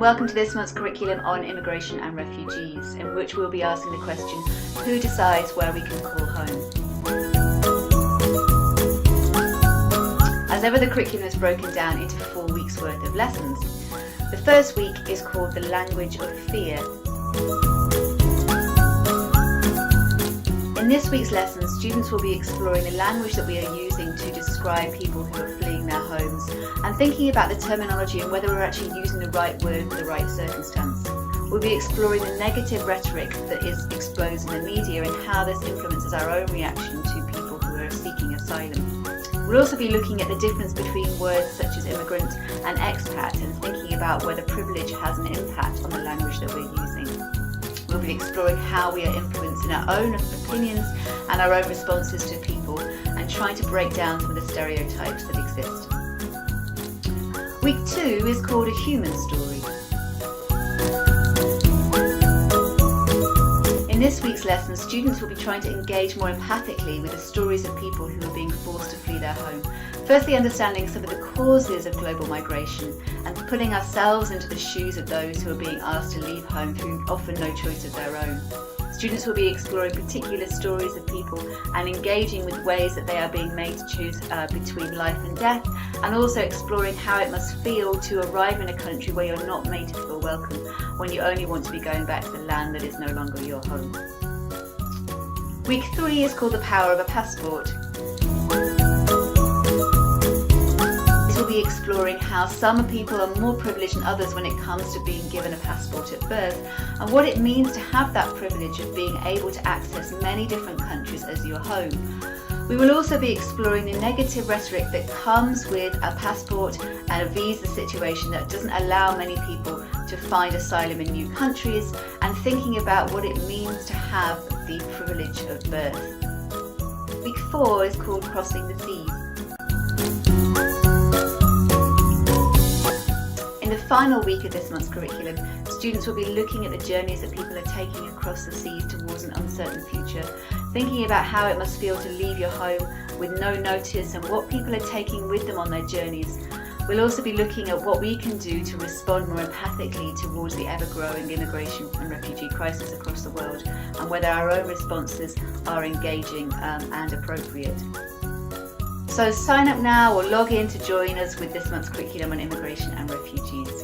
and welcome to this month's curriculum on immigration and refugees, in which we'll be asking the question, who decides where we can call home? As ever, the curriculum is broken down into 4 weeks worth of lessons. The first week is called the language of fear. In this week's lesson, students will be exploring the language that we are using to describe people who are fleeing their homes and thinking about the terminology and whether we're actually using the right word for the right circumstance. We'll be exploring the negative rhetoric that is exposed in the media and how this influences our own reaction to people who are seeking asylum. We'll also be looking at the difference between words such as immigrant and expat and thinking about whether privilege has an impact on the language that we're using. We'll be exploring how we are influencing our own opinions and our own responses to people and trying to break down some of the stereotypes that exist. Week 2 is called a human story. In this week's lesson, students will be trying to engage more empathically with the stories of people who are being forced to flee their home. Firstly, understanding some of the causes of global migration and putting ourselves into the shoes of those who are being asked to leave home through often no choice of their own. Students will be exploring particular stories of people and engaging with ways that they are being made to choose between life and death, and also exploring how it must feel to arrive in a country where you're not made to feel welcome, when you only want to be going back to the land that is no longer your home. Week 3 is called the power of a passport. We'll be exploring how some people are more privileged than others when it comes to being given a passport at birth, and what it means to have that privilege of being able to access many different countries as your home. We will also be exploring the negative rhetoric that comes with a passport and a visa situation that doesn't allow many people to find asylum in new countries, and thinking about what it means to have the privilege of birth. Week 4 is called Crossing the Seas. In the final week of this month's curriculum, students will be looking at the journeys that people are taking across the seas towards an uncertain future, thinking about how it must feel to leave your home with no notice and what people are taking with them on their journeys. We'll also be looking at what we can do to respond more empathically towards the ever-growing immigration and refugee crisis across the world, and whether our own responses are engaging and appropriate. So sign up now or log in to join us with this month's curriculum on immigration and refugees.